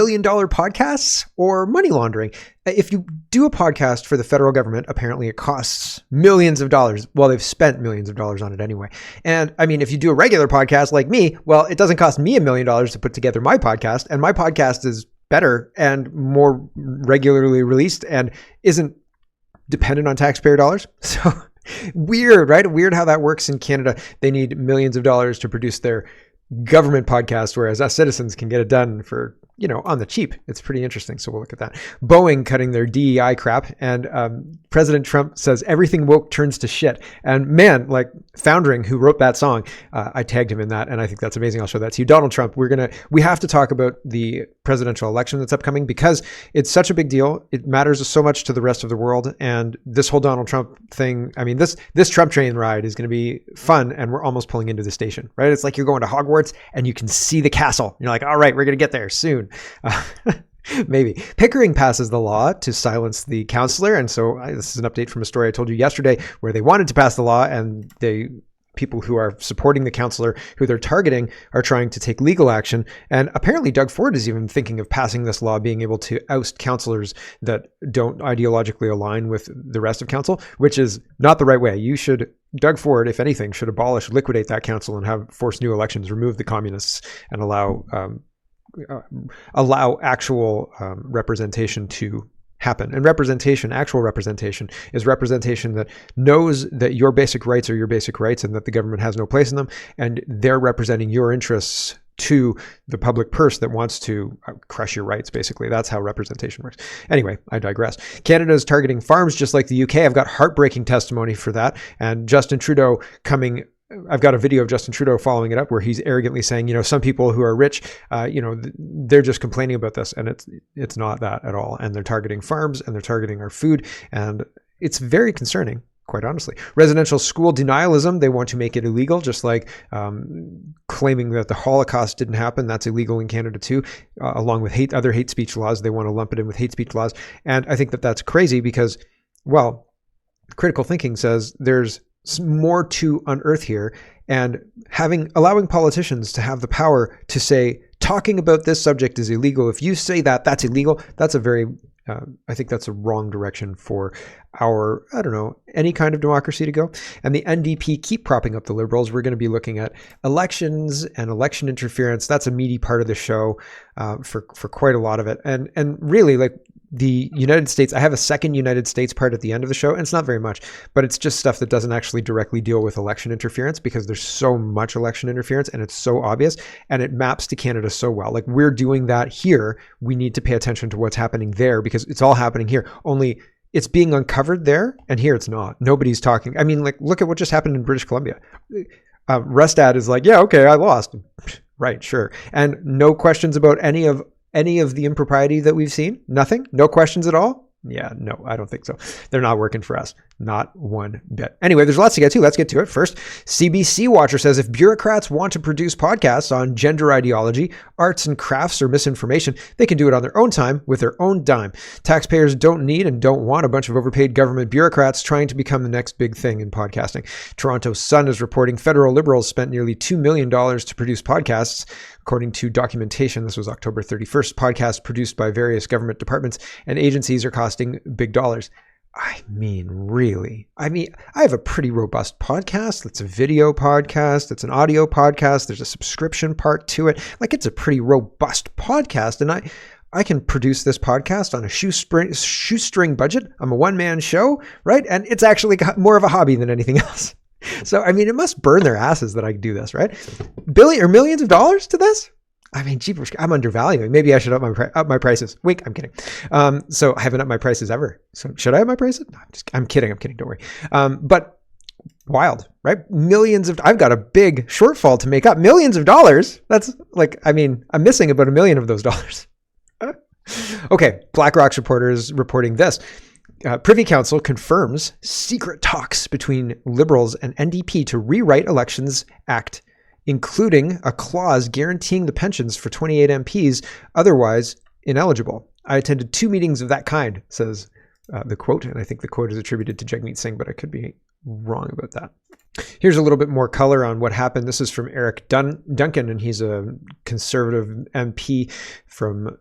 $1 million podcasts or money laundering. If you do a podcast for the federal government, apparently it costs millions of dollars. Well, they've spent millions of dollars on it anyway. And I mean, if you do a regular podcast like me, well, it doesn't cost me $1 million to put together my podcast. And my podcast is better and more regularly released and isn't dependent on taxpayer dollars. So weird, right? Weird how that works in Canada. They need millions of dollars to produce their government podcast, whereas us citizens can get it done for, on the cheap. It's pretty interesting. So we'll look at that. Boeing cutting their DEI crap. And President Trump says everything woke turns to shit. And man, like Foundering, who wrote that song, I tagged him in that. And I think that's amazing. I'll show that to you. Donald Trump, we have to talk about the presidential election that's upcoming because it's such a big deal. It matters so much to the rest of the world. And this whole Donald Trump thing, I mean, this Trump train ride is going to be fun. And we're almost pulling into the station, right? It's like you're going to Hogwarts and you can see the castle. You're like, all right, we're going to get there soon. Maybe. Pickering passes the law to silence the counsellor. And so this is an update from a story I told you yesterday where they wanted to pass the law and people who are supporting the counsellor who they're targeting are trying to take legal action. And apparently Doug Ford is even thinking of passing this law, being able to oust counsellors that don't ideologically align with the rest of council, which is not the right way. Doug Ford, if anything, should liquidate that council and force new elections, remove the communists and allow actual representation to happen. And actual representation is representation that knows that your basic rights are your basic rights and that the government has no place in them. And they're representing your interests to the public purse that wants to crush your rights, basically. That's how representation works. Anyway, I digress. Canada is targeting farms just like the UK. I've got heartbreaking testimony for that. And Justin Trudeau I've got a video of Justin Trudeau following it up where he's arrogantly saying, some people who are rich, they're just complaining about this. And it's not that at all. And they're targeting farms and they're targeting our food. And it's very concerning, quite honestly. Residential school denialism, they want to make it illegal, just like claiming that the Holocaust didn't happen. That's illegal in Canada too, along with other hate speech laws. They want to lump it in with hate speech laws. And I think that that's crazy because, well, critical thinking says there's more to unearth here, and allowing politicians to have the power to say talking about this subject is illegal. If you say that, that's illegal. That's I think that's a wrong direction for any kind of democracy to go. And the NDP keep propping up the Liberals. We're going to be looking at elections and election interference. That's a meaty part of the show for quite a lot of it. And really, like the United States, I have a second United States part at the end of the show, and it's not very much, but it's just stuff that doesn't actually directly deal with election interference because there's so much election interference and it's so obvious and it maps to Canada so well. Like we're doing that here. We need to pay attention to what's happening there because it's all happening here. Only it's being uncovered there, and here it's not. Nobody's talking. I mean, like, look at what just happened in British Columbia. Rustad is like, yeah, okay, I lost. Right, sure. And no questions about any of the impropriety that we've seen? Nothing? No questions at all? Yeah, no, I don't think so. They're not working for us. Not one bit. Anyway, there's lots to get to. Let's get to it. First, CBC Watcher says if bureaucrats want to produce podcasts on gender ideology, arts and crafts, or misinformation, they can do it on their own time with their own dime. Taxpayers don't need and don't want a bunch of overpaid government bureaucrats trying to become the next big thing in podcasting. Toronto Sun is reporting federal Liberals spent nearly $2 million to produce podcasts. According to documentation, this was October 31st, podcasts produced by various government departments and agencies are costing big dollars. I mean, really? I have a pretty robust podcast. It's a video podcast. It's an audio podcast. There's a subscription part to it. Like, it's a pretty robust podcast. And I can produce this podcast on a shoestring budget. I'm a one-man show, right? And it's actually more of a hobby than anything else. So, I mean, it must burn their asses that I do this, right? Millions of dollars to this? I mean, jeepers, I'm undervaluing. Maybe I should up my prices. Wink, I'm kidding. So I haven't upped my prices ever. So should I up my prices? No, I'm kidding. Don't worry. But wild, right? I've got a big shortfall to make up. Millions of dollars. That's like, I mean, I'm missing about $1 million of those dollars. Okay, BlackRock's reporters reporting this. Privy Council confirms secret talks between Liberals and NDP to rewrite Elections Act, including a clause guaranteeing the pensions for 28 MPs otherwise ineligible. I attended 2 meetings of that kind, says the quote, and I think the quote is attributed to Jagmeet Singh, but I could be wrong about that. Here's a little bit more color on what happened. This is from Eric Duncan, and he's a Conservative MP from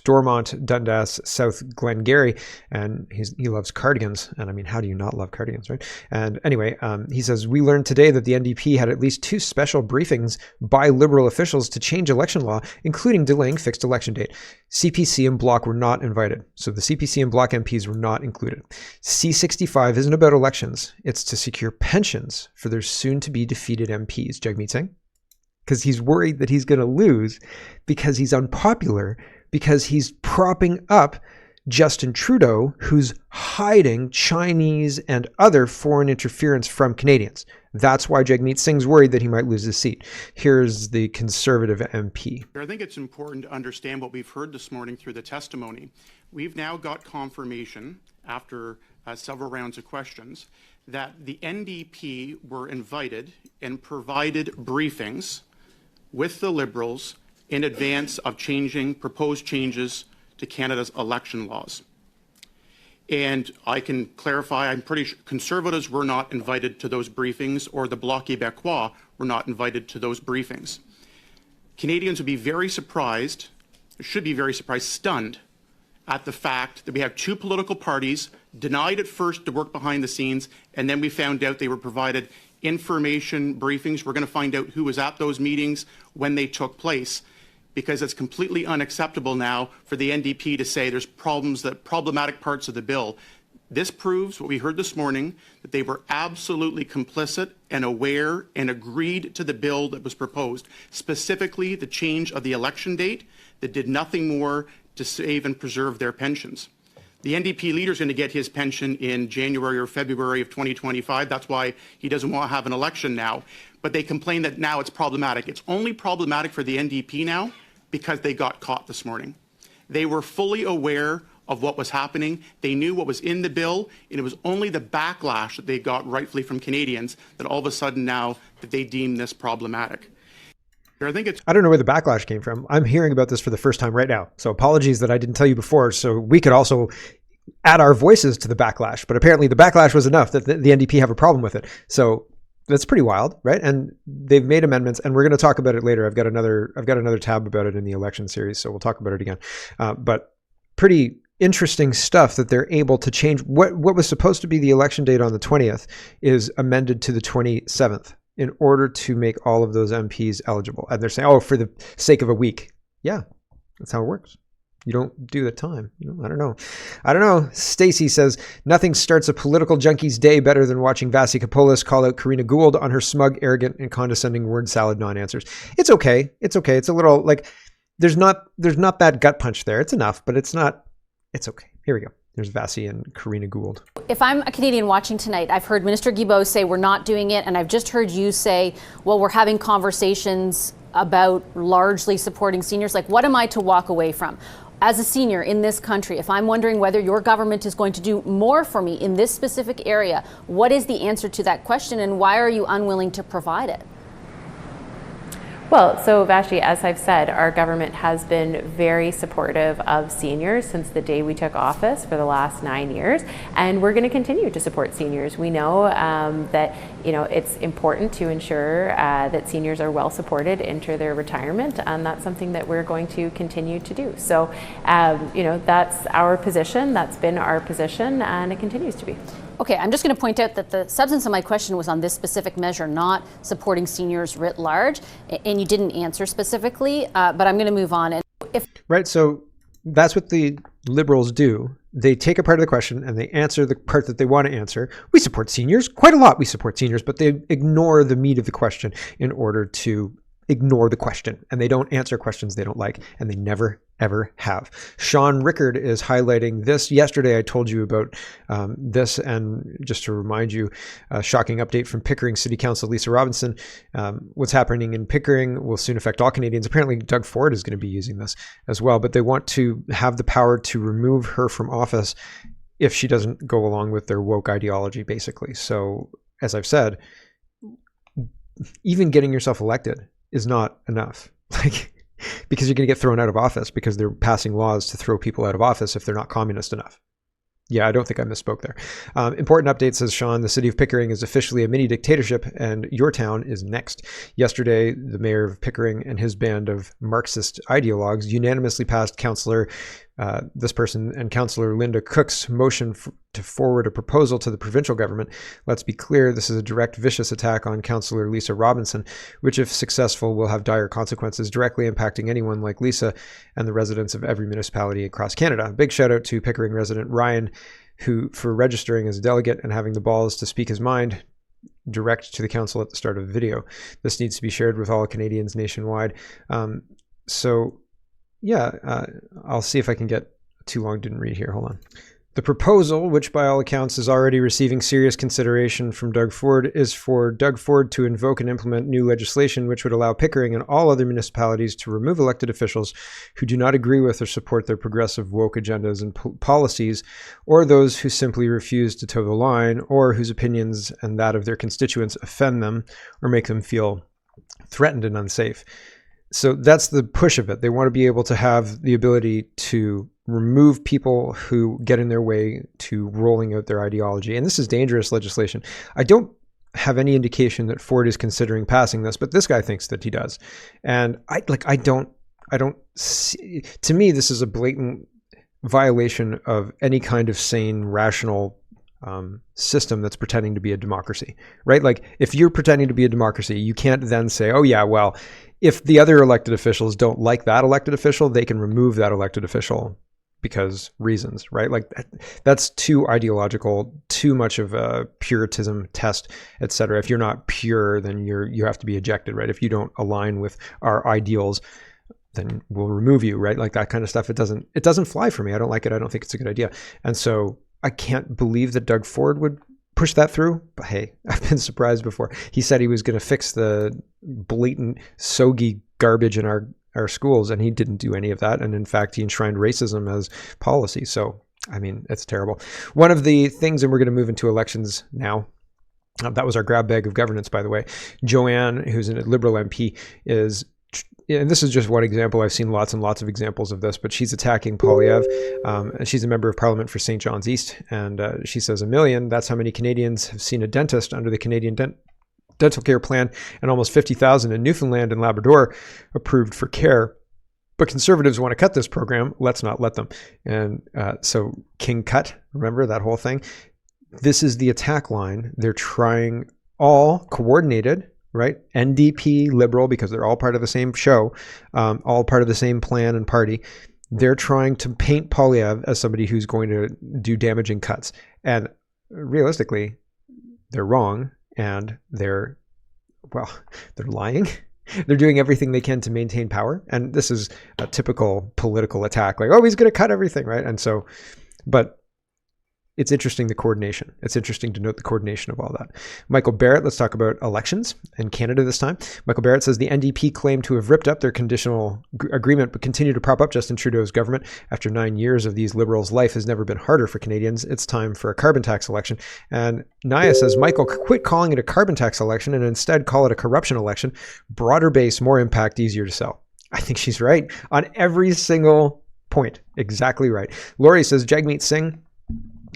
Stormont, Dundas, South Glengarry, and he loves cardigans. And I mean, how do you not love cardigans, right? And anyway, he says, we learned today that the NDP had at least 2 special briefings by Liberal officials to change election law, including delaying fixed election date. CPC and Bloc were not invited. So the CPC and Bloc MPs were not included. C65 isn't about elections. It's to secure pensions for their soon-to-be defeated MPs. Jagmeet Singh? Because he's worried that he's going to lose because he's unpopular, because he's propping up Justin Trudeau, who's hiding Chinese and other foreign interference from Canadians. That's why Jagmeet Singh's worried that he might lose his seat. Here's the Conservative MP. I think it's important to understand what we've heard this morning through the testimony. We've now got confirmation after several rounds of questions that the NDP were invited and provided briefings with the Liberals in advance of proposed changes to Canada's election laws. And I can clarify, I'm pretty sure Conservatives were not invited to those briefings, or the Bloc Québécois were not invited to those briefings. Canadians would be very surprised, should be very surprised, stunned at the fact that we have 2 political parties denied at first to work behind the scenes, and then we found out they were provided information briefings. We're going to find out who was at those meetings when they took place, because it's completely unacceptable now for the NDP to say there's problematic parts of the bill. This proves what we heard this morning, that they were absolutely complicit and aware and agreed to the bill that was proposed, specifically the change of the election date that did nothing more to save and preserve their pensions. The NDP leader is going to get his pension in January or February of 2025. That's why he doesn't want to have an election now. But they complain that now it's problematic. It's only problematic for the NDP now because they got caught this morning. They were fully aware of what was happening. They knew what was in the bill, and it was only the backlash that they got rightfully from Canadians that all of a sudden now that they deem this problematic. I don't know where the backlash came from. I'm hearing about this for the first time right now. So apologies that I didn't tell you before. So we could also add our voices to the backlash. But apparently the backlash was enough that the NDP have a problem with it. So that's pretty wild, right? And they've made amendments, and we're going to talk about it later. I've got another tab about it in the election series, so we'll talk about it again. But pretty interesting stuff that they're able to change. What was supposed to be the election date on the 20th is amended to the 27th. In order to make all of those MPs eligible. And they're saying, oh, for the sake of a week. Yeah, that's how it works. You don't do the time. I don't know. Stacy says, nothing starts a political junkie's day better than watching Vasi Kapolis call out Karina Gould on her smug, arrogant, and condescending word salad non-answers. It's okay. It's a little, like, there's not that gut punch there. It's enough, but it's okay. Here we go. There's Vasi and Karina Gould. If I'm a Canadian watching tonight, I've heard Minister Guilbeault say we're not doing it, and I've just heard you say, well, we're having conversations about largely supporting seniors. Like, what am I to walk away from? As a senior in this country, if I'm wondering whether your government is going to do more for me in this specific area, what is the answer to that question, and why are you unwilling to provide it? Well, so Vashti, as I've said, our government has been very supportive of seniors since the day we took office for the last 9 years, and we're going to continue to support seniors. We know that it's important to ensure that seniors are well supported into their retirement, and that's something that we're going to continue to do. So, that's our position. That's been our position, and it continues to be. Okay, I'm just going to point out that the substance of my question was on this specific measure, not supporting seniors writ large, and you didn't answer specifically, but I'm going to move on. Right, so that's what the Liberals do. They take a part of the question and they answer the part that they want to answer. We support seniors, quite a lot we support seniors, but they ignore the meat of the question in order to ignore the question, and they don't answer questions they don't like, and they never ever have. Sean Rickard is highlighting this. Yesterday I told you about this, and just to remind you, a shocking update from Pickering City Council Lisa Robinson. What's happening in Pickering will soon affect all Canadians. Apparently Doug Ford is going to be using this as well, but they want to have the power to remove her from office if she doesn't go along with their woke ideology, basically. So as I've said, even getting yourself elected is not enough, because you're going to get thrown out of office because they're passing laws to throw people out of office if they're not communist enough. Yeah, I don't think I misspoke there. Important update, says Sean. The city of Pickering is officially a mini dictatorship, and your town is next. Yesterday, the mayor of Pickering and his band of Marxist ideologues unanimously passed councillor Linda Cook's motion to forward a proposal to the provincial government. Let's be clear, this is a direct, vicious attack on Councillor Lisa Robinson, which, if successful, will have dire consequences, directly impacting anyone like Lisa and the residents of every municipality across Canada. Big shout out to Pickering resident Ryan, who for registering as a delegate and having the balls to speak his mind direct to the council at the start of the video. This needs to be shared with all Canadians nationwide. I'll see if I can get too long. Didn't read here. Hold on. The proposal, which by all accounts is already receiving serious consideration from Doug Ford, is for Doug Ford to invoke and implement new legislation which would allow Pickering and all other municipalities to remove elected officials who do not agree with or support their progressive woke agendas and policies, or those who simply refuse to toe the line, or whose opinions and that of their constituents offend them or make them feel threatened and unsafe. So that's the push of it. They want to be able to have the ability to remove people who get in their way to rolling out their ideology. And this is dangerous legislation. I don't have any indication that Ford is considering passing this, but this guy thinks that he does. And I don't see, to me, this is a blatant violation of any kind of sane, rational system that's pretending to be a democracy, right? Like, if you're pretending to be a democracy, you can't then say, oh yeah, well, if the other elected officials don't like that elected official, they can remove that elected official because reasons, right? Like, that's too ideological, too much of a puritanism test, etc. If you're not pure, then you have to be ejected, right? If you don't align with our ideals, then we'll remove you, right? Like that kind of stuff. It doesn't fly for me. I don't like it. I don't think it's a good idea. And so I can't believe that Doug Ford would push that through, but hey, I've been surprised before. He said he was going to fix the blatant soggy garbage in our schools, and he didn't do any of that. And in fact, he enshrined racism as policy. So, I mean, it's terrible. One of the things, and we're going to move into elections now. That was our grab bag of governance, by the way. Joanne, who's a Liberal MP, and this is just one example. I've seen lots and lots of examples of this, but she's attacking Poilievre. And she's a member of Parliament for St. John's East. And she says 1 million, that's how many Canadians have seen a dentist under the Canadian Dental Care Plan, and almost 50,000 in Newfoundland and Labrador approved for care. But Conservatives want to cut this program. Let's not let them. And so King Cut, remember that whole thing? This is the attack line. They're trying, all coordinated, right? NDP, Liberal, because they're all part of the same show, all part of the same plan and party. They're trying to paint Poilievre as somebody who's going to do damaging cuts. And realistically, they're wrong, and they're lying. They're doing everything they can to maintain power. And this is a typical political attack, like, oh, he's going to cut everything, right? And so, but it's interesting, the coordination. It's interesting to note the coordination of all that. Michael Barrett, let's talk about elections in Canada this time. Michael Barrett says the NDP claim to have ripped up their conditional agreement, but continue to prop up Justin Trudeau's government. After 9 years of these Liberals, life has never been harder for Canadians. It's time for a carbon tax election. And Naya says, Michael, quit calling it a carbon tax election and instead call it a corruption election. Broader base, more impact, easier to sell. I think she's right on every single point. Exactly right. Laurie says, Jagmeet Singh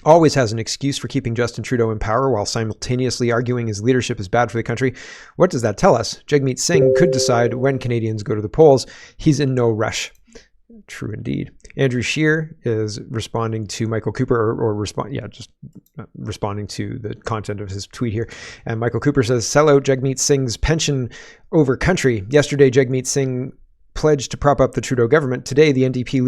always has an excuse for keeping Justin Trudeau in power while simultaneously arguing his leadership is bad for the country. What does that tell us? Jagmeet Singh could decide when Canadians go to the polls. He's in no rush. True indeed. Andrew Scheer is responding to Michael Cooper, responding to the content of his tweet here. And Michael Cooper says, sell out Jagmeet Singh's pension over country. Yesterday, Jagmeet Singh pledged to prop up the Trudeau government. Today, the NDP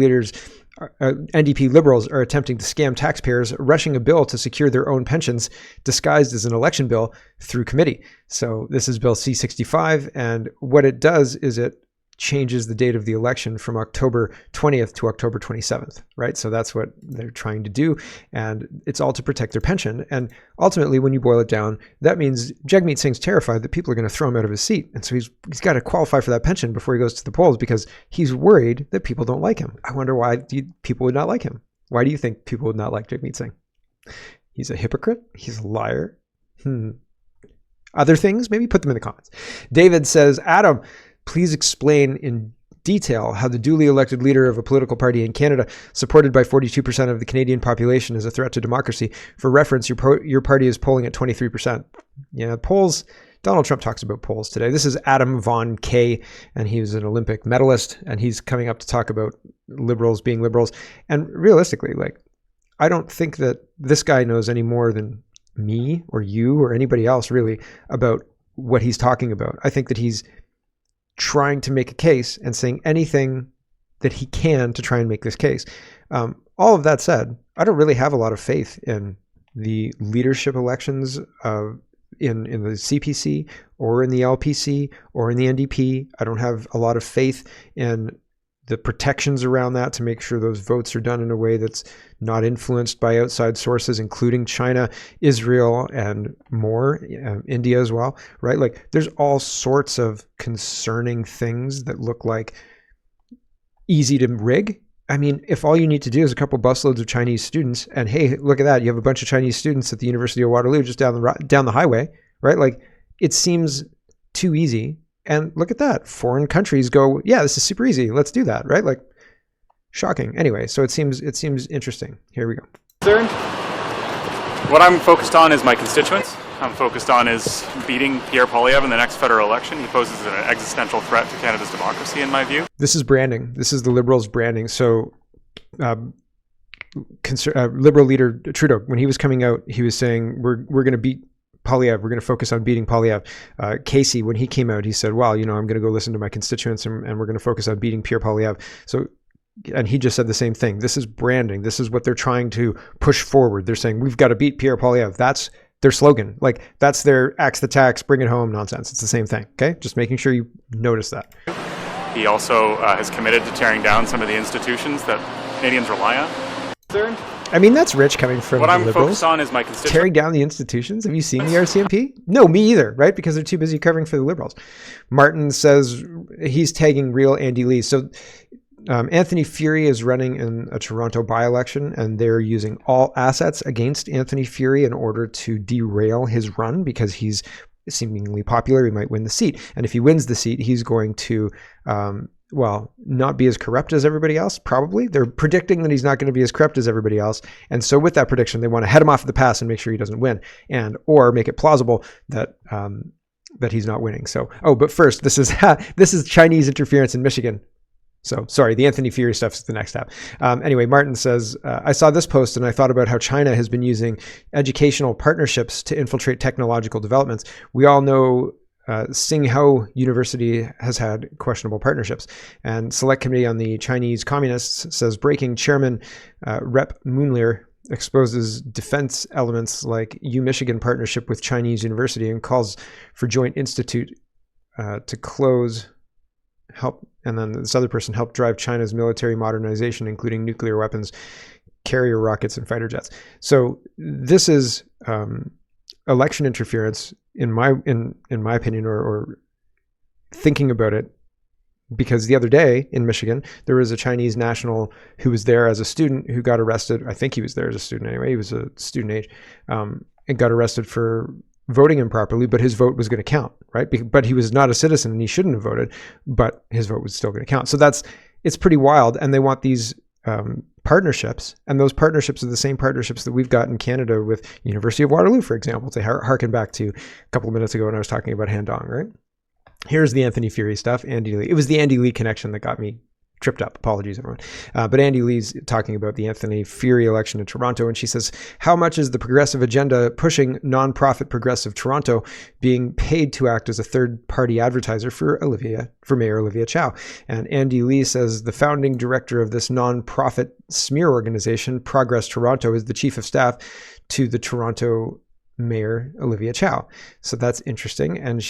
Liberals are attempting to scam taxpayers, rushing a bill to secure their own pensions disguised as an election bill through committee. So this is Bill C-65, and what it does is it changes the date of the election from October 20th to October 27th, right? So that's what they're trying to do, and it's all to protect their pension. And ultimately, when you boil it down, that means Jagmeet Singh's terrified that people are going to throw him out of his seat, and so he's got to qualify for that pension before he goes to the polls because he's worried that people don't like him. I wonder why people would not like him. Why do you think people would not like Jagmeet Singh? He's a hypocrite. He's a liar. Other things, maybe put them in the comments. David says, Adam, please explain in detail how the duly elected leader of a political party in Canada, supported by 42% of the Canadian population, is a threat to democracy. For reference, your party is polling at 23%. Yeah, polls. Donald Trump talks about polls today. This is Adam Vonk, and he was an Olympic medalist, and he's coming up to talk about liberals being liberals. And realistically, like, I don't think that this guy knows any more than me or you or anybody else really about what he's talking about. I think that he's trying to make a case and saying anything that he can to try and make this case. All of that said, I don't really have a lot of faith in the leadership elections in the CPC or in the LPC or in the NDP. I don't have a lot of faith in the protections around that to make sure those votes are done in a way that's not influenced by outside sources, including China, Israel, and more, India as well, right? Like, there's all sorts of concerning things that look like easy to rig. I mean, if all you need to do is a couple busloads of Chinese students, and hey, look at that, you have a bunch of Chinese students at the University of Waterloo just down the highway, right? Like, it seems too easy. And look at that, foreign countries go, yeah, this is super easy, let's do that, right? Like, shocking. Anyway, so it seems interesting. Here we go. Concerned. What I'm focused on is my constituents. I'm focused on is beating Pierre Poilievre in the next federal election. He poses an existential threat to Canada's democracy, in my view. This is branding. This is the Liberals' branding. So Liberal leader Trudeau, when he was coming out, he was saying, we're going to beat Poilievre. We're going to focus on beating Poilievre. Casey, when he came out, he said, well, I'm going to go listen to my constituents and we're going to focus on beating Pierre Poilievre. So, and he just said the same thing. This is branding. This is what they're trying to push forward. They're saying, we've got to beat Pierre Poilievre. That's their slogan. Like, that's their axe the tax, bring it home nonsense. It's the same thing. Okay. Just making sure you notice that. He also has committed to tearing down some of the institutions that Canadians rely on. I mean, that's rich coming from what the I'm Liberals. Focused on is my constituents. Tearing down the institutions. Have you seen the RCMP? No, me either, right? Because they're too busy covering for the Liberals. Martin says he's tagging real Andy Lee. So Anthony Furey is running in a Toronto by-election, and they're using all assets against Anthony Furey in order to derail his run because he's seemingly popular. He might win the seat. And if he wins the seat, he's going to, not be as corrupt as everybody else, probably. They're predicting that he's not going to be as corrupt as everybody else. And so with that prediction, they want to head him off at the pass and make sure he doesn't win, or make it plausible that he's not winning. So, but first, this is Chinese interference in Michigan. So sorry, the Anthony Furey stuff is the next step. Anyway, Martin says, I saw this post and I thought about how China has been using educational partnerships to infiltrate technological developments. We all know Tsinghua University has had questionable partnerships. And Select Committee on the Chinese Communists says breaking chairman Rep Moonlier exposes defense elements like U-Michigan partnership with Chinese University and calls for joint institute to close, help. And then this other person helped drive China's military modernization, including nuclear weapons, carrier rockets, and fighter jets. So this is election interference, in my opinion, or thinking about it, because the other day in Michigan, there was a Chinese national who was there as a student who got arrested. I think he was there as a student anyway. He was a student age, and got arrested for voting improperly, but his vote was going to count, right? But he was not a citizen and he shouldn't have voted, but his vote was still going to count. So it's pretty wild. And they want these partnerships, and those partnerships are the same partnerships that we've got in Canada with University of Waterloo, for example, to harken back to a couple of minutes ago when I was talking about Handong, right? Here's the Anthony Furey stuff, Andy Lee. It was the Andy Lee connection that got me tripped up. Apologies, everyone. But Andy Lee's talking about the Anthony Furey election in Toronto, and she says, how much is the progressive agenda pushing nonprofit Progressive Toronto being paid to act as a third-party advertiser for Mayor Olivia Chow? And Andy Lee says the founding director of this nonprofit smear organization, Progress Toronto, is the chief of staff to the Toronto Mayor Olivia Chow. So that's interesting. And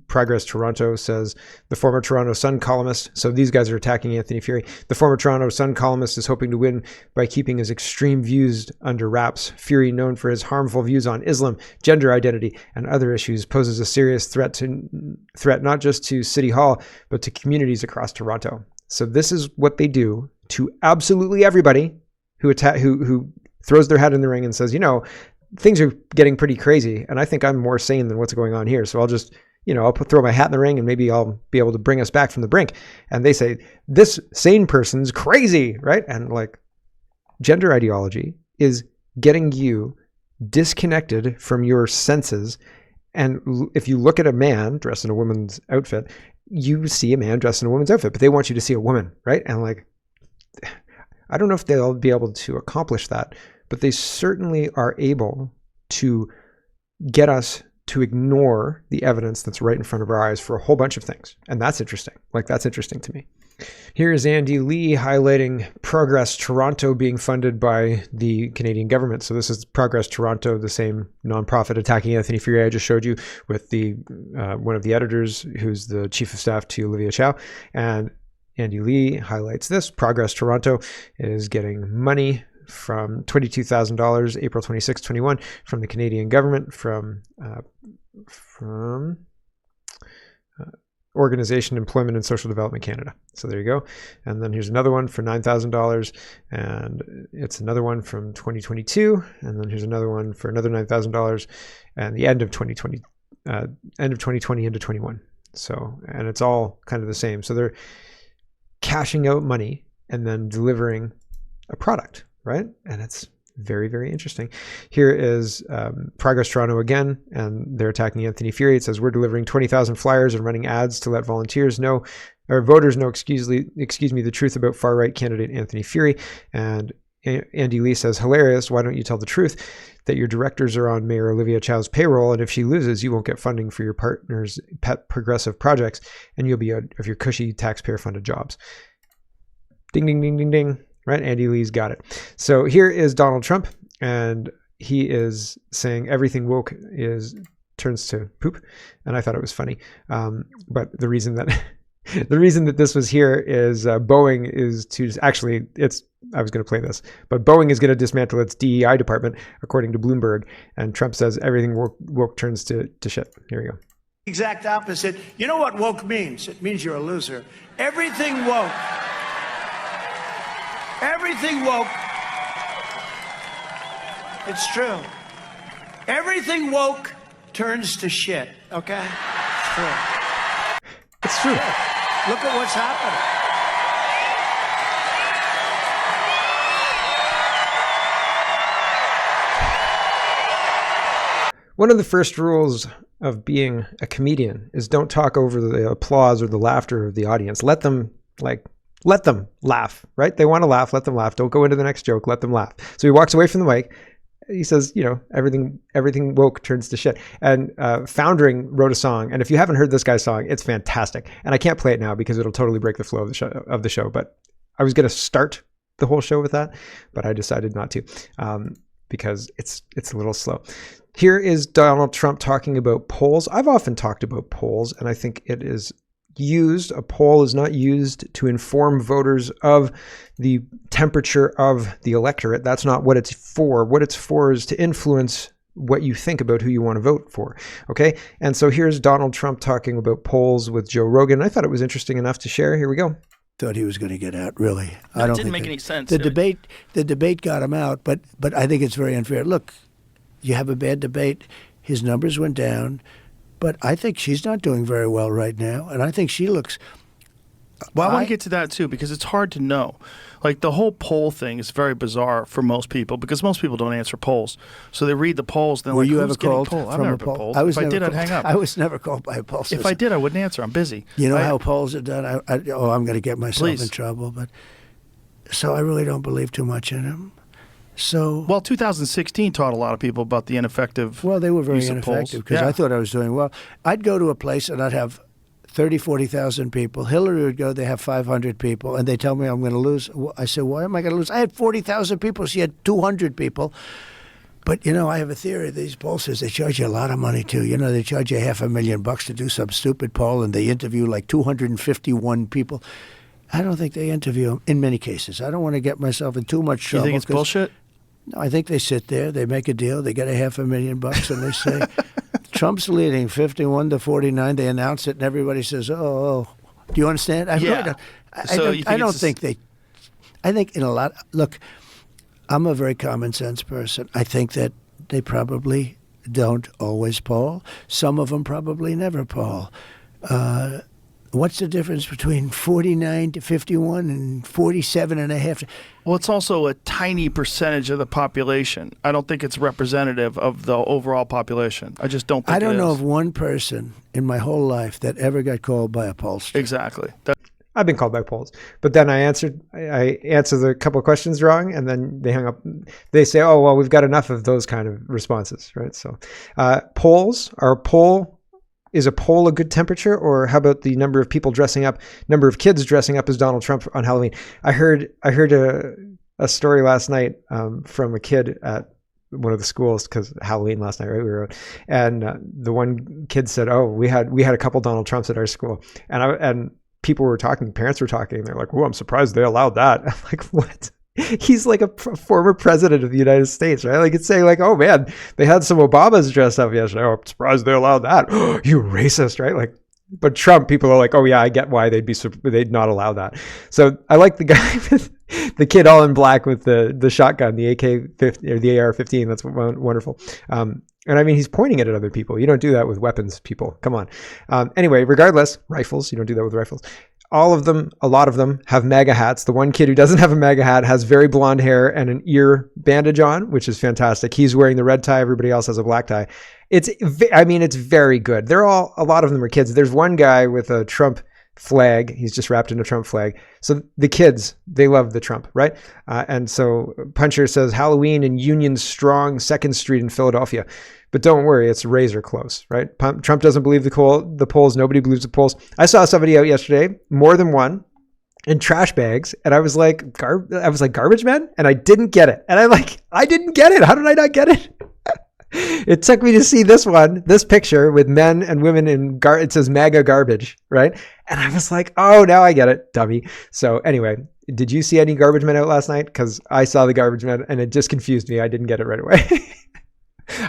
Progress Toronto says the former Toronto Sun columnist, so these guys are attacking Anthony Furey. The former Toronto Sun columnist is hoping to win by keeping his extreme views under wraps. Furey, known for his harmful views on Islam, gender identity, and other issues, poses a serious threat not just to City Hall, but to communities across Toronto. So this is what they do to absolutely everybody who throws their hat in the ring and says, things are getting pretty crazy, and I think I'm more sane than what's going on here. So I'll just, I'll throw my hat in the ring and maybe I'll be able to bring us back from the brink. And they say, this sane person's crazy, right? And like, gender ideology is getting you disconnected from your senses. And if you look at a man dressed in a woman's outfit, you see a man dressed in a woman's outfit, but they want you to see a woman, right? And like, I don't know if they'll be able to accomplish that, but they certainly are able to get us to ignore the evidence that's right in front of our eyes for a whole bunch of things. And that's interesting. Like, that's interesting to me. Here is Andy Lee highlighting Progress Toronto being funded by the Canadian government. So this is Progress Toronto, the same nonprofit attacking Anthony Furey I just showed you, with the one of the editors who's the chief of staff to Olivia Chow. And Andy Lee highlights this. Progress Toronto is getting money from $22,000 April 26, 21 from the Canadian government, from Organization Employment and Social Development Canada. So there you go. And then here's another one for $9,000, and it's another one from 2022. And then here's another one for another $9,000, and the end of 2020 into 21. So, and it's all kind of the same. So they're cashing out money and then delivering a product, right? And it's very, very interesting. Here is Progress Toronto again, and they're attacking Anthony Furey. It says, we're delivering 20,000 flyers and running ads to let voters know, excuse me, the truth about far-right candidate Anthony Furey. And Andy Lee says, hilarious, why don't you tell the truth that your directors are on Mayor Olivia Chow's payroll, and if she loses, you won't get funding for your partner's pet progressive projects, and you'll be out of your cushy taxpayer-funded jobs. Ding, ding, ding, ding, ding. Right? Andy Lee's got it. So here is Donald Trump, and he is saying everything woke turns to poop. And I thought it was funny. But the reason that this was here is Boeing is to actually, I was going to play this, but Boeing is going to dismantle its DEI department, according to Bloomberg. And Trump says everything woke turns to shit. Here we go. Exact opposite. You know what woke means? It means you're a loser. Everything woke. Everything woke. It's true. Everything woke turns to shit, okay? It's true. It's true. Look at what's happening. One of the first rules of being a comedian is don't talk over the applause or the laughter of the audience. Let them laugh, right? They want to laugh, let them laugh. Don't go into the next joke, let them laugh. So he walks away from the mic. He says, everything woke turns to shit. And Foundering wrote a song, and if you haven't heard this guy's song, it's fantastic. And I can't play it now because it'll totally break the flow of the show. But I was going to start the whole show with that, but I decided not to because it's a little slow. Here is Donald Trump talking about polls. I've often talked about polls, and I think it is a poll is not used to inform voters of the temperature of the electorate. That's not what it's for. What it's for is to influence what you think about who you want to vote for. Okay. And so here's Donald Trump talking about polls with Joe Rogan. I thought it was interesting enough to share. Here we go. Thought he was going to get out, really. No, I don't think it didn't make any sense. The debate got him out, but I think it's very unfair. Look, you have a bad debate. His numbers went down. But I think she's not doing very well right now, and I think she looks... Well, I want to get to that, too, because it's hard to know. Like, the whole poll thing is very bizarre for most people, because most people don't answer polls. So they read the polls, then Were like, you who's ever called getting polled? I've from never a been poll? polled. If I did, I'd hang up. I was never called by a poll system. If I did, I wouldn't answer. I'm busy. You know how polls are done? I'm going to get myself in trouble. But so I really don't believe too much in them. So well, 2016 taught a lot of people about the ineffective. Well, they were very use of ineffective polls. because I thought I was doing well. I'd go to a place and I'd have 30, 40,000 people. Hillary would go, they have 500 people, and they tell me I'm going to lose. I said, why am I going to lose? I had 40,000 people. She had 200 people. But, I have a theory. These pollsters, they charge you a lot of money, too. They charge you $500,000 to do some stupid poll, and they interview like 251 people. I don't think they interview them in many cases. I don't want to get myself in too much trouble. You think it's bullshit? No, I think they sit there, they make a deal, they get $500,000, and they say, Trump's leading 51-49. They announce it, and everybody says, oh. Do you understand? I think in a lot, look, I'm a very common sense person. I think that they probably don't always poll. Some of them probably never poll. What's the difference between 49 to 51 and 47 and a half? Well, it's also a tiny percentage of the population. I don't think it's representative of the overall population. I just don't think I don't it know is. of one person in my whole life that ever got called by a pollster. Exactly. I've been called by polls, but then I answered a couple of questions wrong, and then they hung up. They say, "Oh, well, we've got enough of those kind of responses," right? So, is a poll a good temperature, or how about the number of people dressing up, number of kids dressing up as Donald Trump on Halloween? I heard a story last night from a kid at one of the schools, because Halloween last night, right? We were out, and the one kid said, "Oh, we had a couple Donald Trumps at our school," and people were talking, parents were talking, and they're like, "Oh, I'm surprised they allowed that." I'm like, what? He's like a former president of the United States, right? Like, it's saying like, "Oh man, they had some Obamas dressed up yesterday. Oh, I'm surprised they allowed that." Oh, you racist, right? Like, but Trump, people are like, "Oh yeah, I get why they'd not allow that." So I like the guy with the kid all in black with the shotgun, the AK-50 or the AR-15. That's wonderful. And I mean, he's pointing it at other people. You don't do that with weapons, people. Come on. Anyway, regardless, rifles, you don't do that with rifles. All of them, a lot of them have MAGA hats. The one kid who doesn't have a MAGA hat has very blonde hair and an ear bandage on, which is fantastic. He's wearing the red tie. Everybody else has a black tie. It's very good. A lot of them are kids. There's one guy with a Trump flag. He's just wrapped in a Trump flag. So the kids, they love the Trump, right? And so Puncher says Halloween in Union Strong 2nd Street in Philadelphia. But don't worry, it's razor close, right? Trump doesn't believe the polls. Nobody believes the polls. I saw somebody out yesterday, more than one, in trash bags, and I was like, garbage men? And I didn't get it. And I didn't get it. How did I not get it? It took me to see this picture with men and women in it says MAGA garbage, right? And I was like, oh, now I get it, dummy. So anyway, did you see any garbage men out last night? Because I saw the garbage men and it just confused me. I didn't get it right away.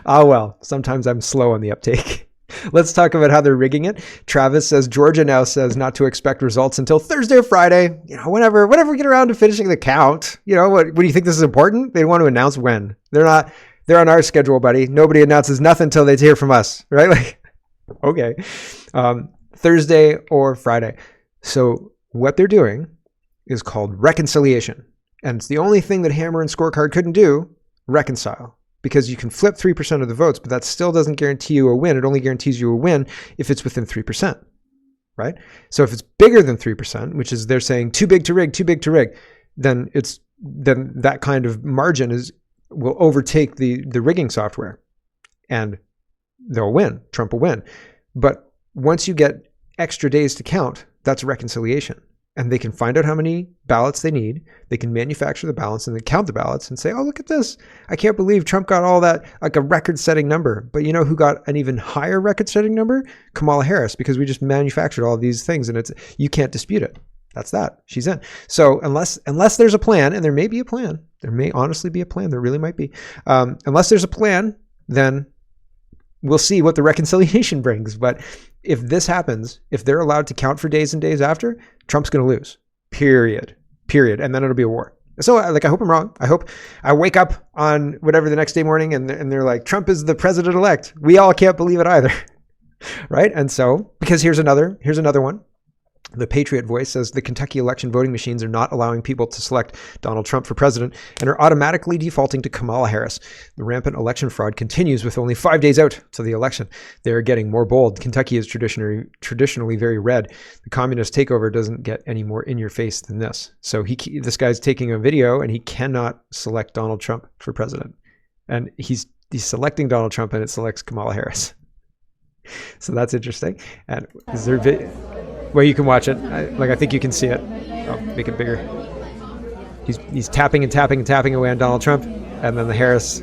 Oh, well, sometimes I'm slow on the uptake. Let's talk about how they're rigging it. Travis says Georgia now says not to expect results until Thursday or Friday. Whenever we get around to finishing the count. What do you think this is important? They want to announce when. They're on our schedule, buddy. Nobody announces nothing until they hear from us, right? Like, okay. Thursday or Friday. So what they're doing is called reconciliation. And it's the only thing that Hammer and Scorecard couldn't do, reconcile. Because you can flip 3% of the votes, but that still doesn't guarantee you a win. It only guarantees you a win if it's within 3%, right? So if it's bigger than 3%, which is they're saying too big to rig, then that kind of margin will overtake the rigging software, and they'll win. Trump will win. But once you get extra days to count, that's reconciliation. And they can find out how many ballots they need. They can manufacture the ballots and then count the ballots and say, oh, look at this. I can't believe Trump got all that, like a record-setting number. But you know who got an even higher record-setting number? Kamala Harris, because we just manufactured all of these things and you can't dispute it. That's that. She's in. So unless there's a plan, and there may be a plan, there may honestly be a plan, there really might be. Unless there's a plan, then we'll see what the reconciliation brings. But if this happens, if they're allowed to count for days and days after, Trump's going to lose. Period. And then it'll be a war. So I hope I'm wrong. I hope I wake up on whatever the next day morning and they're like, Trump is the president-elect. We all can't believe it either. Right? And so, because here's another one. The Patriot Voice says the Kentucky election voting machines are not allowing people to select Donald Trump for president and are automatically defaulting to Kamala Harris. The rampant election fraud continues with only 5 days out to the election. They are getting more bold. Kentucky is traditionally very red. The communist takeover doesn't get any more in your face than this. So this guy's taking a video and he cannot select Donald Trump for president. And he's selecting Donald Trump and it selects Kamala Harris. So that's interesting. And is there video? Well, you can watch it. I think you can see it. Oh, make it bigger. He's tapping and tapping and tapping away on Donald Trump, and then the Harris,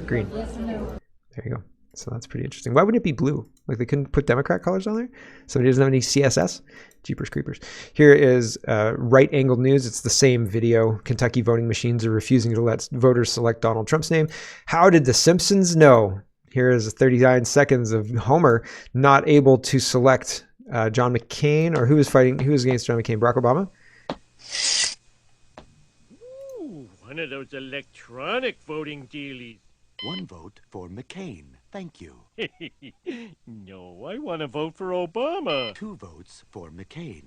green. There you go. So that's pretty interesting. Why wouldn't it be blue? Like they couldn't put Democrat colors on there? Somebody doesn't have any CSS? Jeepers creepers. Here is right-angled news. It's the same video. Kentucky voting machines are refusing to let voters select Donald Trump's name. How did the Simpsons know? Here is 39 seconds of Homer not able to select John McCain, or who was against John McCain? Barack Obama? Ooh, one of those electronic voting dealies. 1 vote for McCain. Thank you. No, I want to vote for Obama. 2 votes for McCain.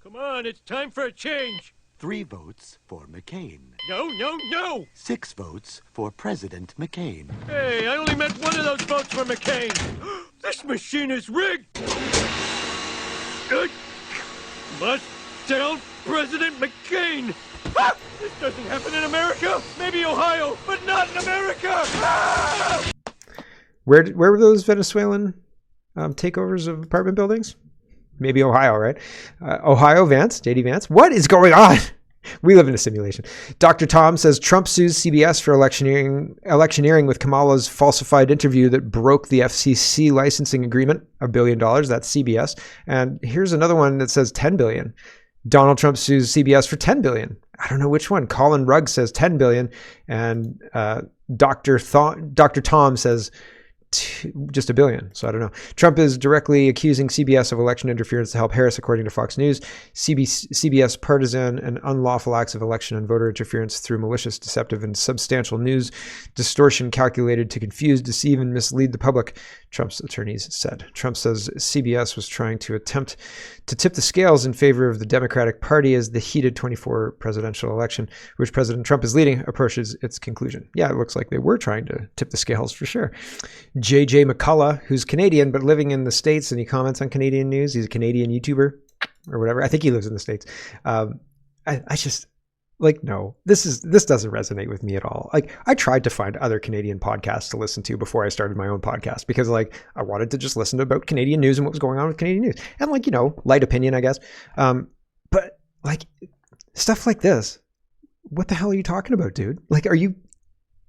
Come on, it's time for a change. 3 votes for McCain. No, no, no! 6 votes for President McCain. Hey, I only meant one of those votes for McCain. This machine is rigged. Must down President McCain. Ah! This doesn't happen in America. Maybe Ohio, but not in America. Ah! Where were those Venezuelan takeovers of apartment buildings? Maybe Ohio, right? Ohio, Vance, JD Vance. What is going on? We live in a simulation. Dr. Tom says Trump sues CBS for electioneering with Kamala's falsified interview that broke the FCC licensing agreement, $1 billion. That's CBS. And here's another one that says $10 billion. Donald Trump sues CBS for $10 billion. I don't know which one. Colin Rugg says $10 billion. And Dr. Tom says just $1 billion. So I don't know. Trump is directly accusing CBS of election interference to help Harris, according to Fox News. CBS partisan and unlawful acts of election and voter interference through malicious, deceptive, and substantial news distortion calculated to confuse, deceive, and mislead the public, Trump's attorneys said. Trump says CBS was trying to attempt to tip the scales in favor of the Democratic Party as the heated 2024 presidential election, which President Trump is leading, approaches its conclusion. Yeah, it looks like they were trying to tip the scales for sure. JJ McCullough, who's Canadian but living in the States, and he comments on Canadian news. He's a Canadian YouTuber or whatever. I think he lives in the States. I just no, this doesn't resonate with me at all. I tried to find other Canadian podcasts to listen to before I started my own podcast because I wanted to just listen to about Canadian news and what was going on with Canadian news and light opinion, I guess. But stuff like this, what the hell are you talking about, dude? Are you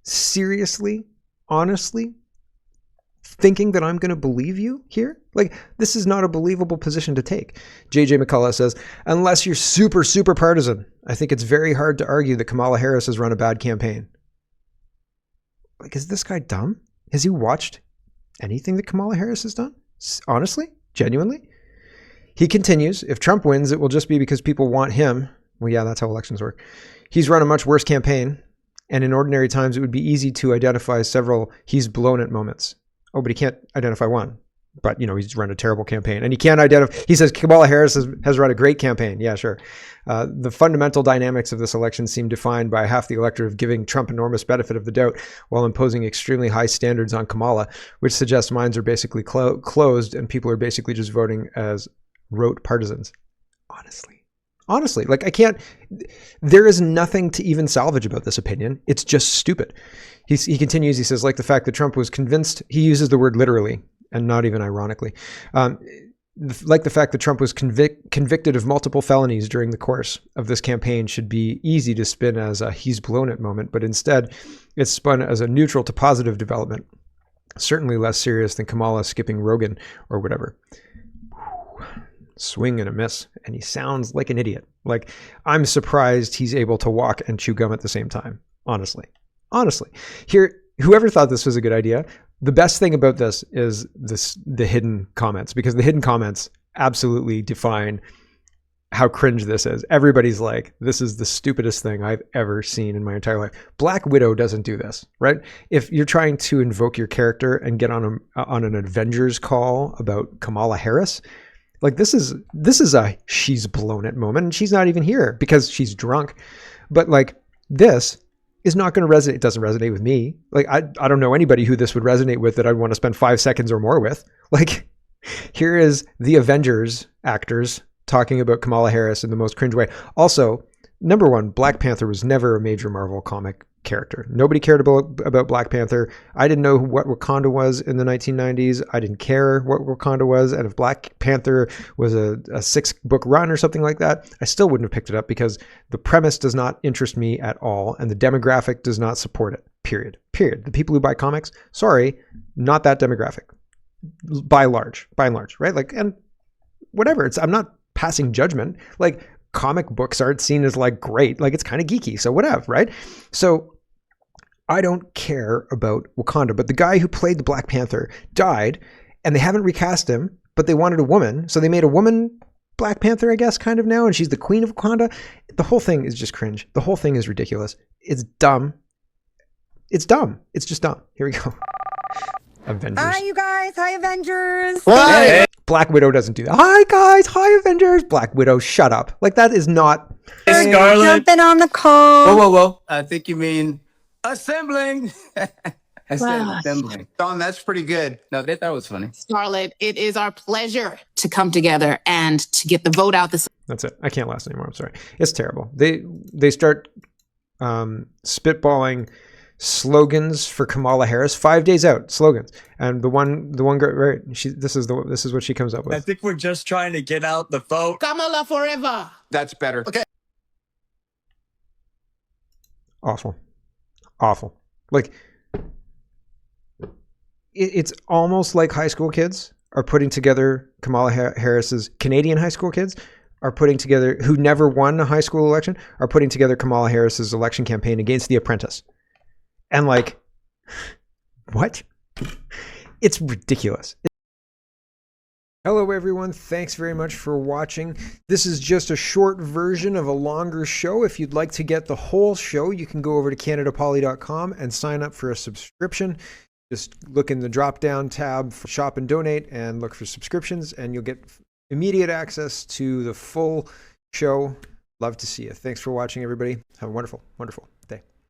seriously, honestly thinking that I'm going to believe you here? This is not a believable position to take. JJ McCullough says, unless you're super, super partisan, I think it's very hard to argue that Kamala Harris has run a bad campaign. Is this guy dumb? Has he watched anything that Kamala Harris has done? Honestly? Genuinely? He continues, if Trump wins, it will just be because people want him. Well, yeah, that's how elections work. He's run a much worse campaign, and in ordinary times, it would be easy to identify several he's blown it moments. Oh, but he can't identify one. But, he's run a terrible campaign. And he can't identify... He says Kamala Harris has run a great campaign. Yeah, sure. The fundamental dynamics of this election seem defined by half the electorate of giving Trump enormous benefit of the doubt while imposing extremely high standards on Kamala, which suggests minds are basically closed and people are basically just voting as rote partisans. Honestly, I can't... There is nothing to even salvage about this opinion. It's just stupid. He continues, he says, the fact that Trump was convinced... He uses the word literally, and not even ironically. The fact that Trump was convicted of multiple felonies during the course of this campaign should be easy to spin as a he's blown it moment, but instead it's spun as a neutral to positive development. Certainly less serious than Kamala skipping Rogan or whatever. Swing and a miss, and he sounds like an idiot. I'm surprised he's able to walk and chew gum at the same time. Honestly. Here, whoever thought this was a good idea, the best thing about this is the hidden comments, because the hidden comments absolutely define how cringe this is. Everybody's like, this is the stupidest thing I've ever seen in my entire life. Black Widow doesn't do this, right? If you're trying to invoke your character and get on an Avengers call about Kamala Harris, this is a she's blown it moment, and she's not even here because she's drunk. But this is not going to resonate. It doesn't resonate with me. I don't know anybody who this would resonate with that I'd want to spend 5 seconds or more with. Here is the Avengers actors talking about Kamala Harris in the most cringe way. Also, number one, Black Panther was never a major Marvel comic character. Nobody cared about Black Panther. I didn't know what Wakanda was in the 1990s. I didn't care what Wakanda was. And if Black Panther was a 6-book run or something like that, I still wouldn't have picked it up because the premise does not interest me at all. And the demographic does not support it. Period. The people who buy comics, sorry, not that demographic. By and large, right? And whatever. I'm not passing judgment. Comic books aren't seen as great. It's kind of geeky. So whatever, right? So I don't care about Wakanda, but the guy who played the Black Panther died and they haven't recast him, but they wanted a woman. So they made a woman Black Panther, I guess, kind of now. And she's the queen of Wakanda. The whole thing is just cringe. The whole thing is ridiculous. It's dumb. It's dumb. It's just dumb. Here we go. Avengers. Hi, you guys. Hi, Avengers. Hey. Black Widow doesn't do that. Hi, guys. Hi, Avengers. Black Widow, shut up. Like, that is not... Hey, Scarlet. Jumping on the call. Whoa. I think you mean assembling. I said assembling. Don, that's pretty good. No, they thought it was funny. Scarlet, it is our pleasure to come together and to get the vote out this... That's it. I can't last anymore. I'm sorry. It's terrible. They start spitballing slogans for Kamala Harris 5 days out. Slogans, and the one girl, right? This is what she comes up with. I think we're just trying to get out the vote. Kamala forever. That's better. Okay. Awful. Like, it's almost like high school kids are putting together Kamala Harris's Canadian high school kids are putting together, who never won a high school election, are putting together Kamala Harris's election campaign against The Apprentice. And like, what? It's ridiculous. Hello, everyone. Thanks very much for watching. This is just a short version of a longer show. If you'd like to get the whole show, you can go over to CanadaPoly.com and sign up for a subscription. Just look in the drop-down tab for Shop and Donate and look for subscriptions, and you'll get immediate access to the full show. Love to see you. Thanks for watching, everybody. Have a wonderful, wonderful day.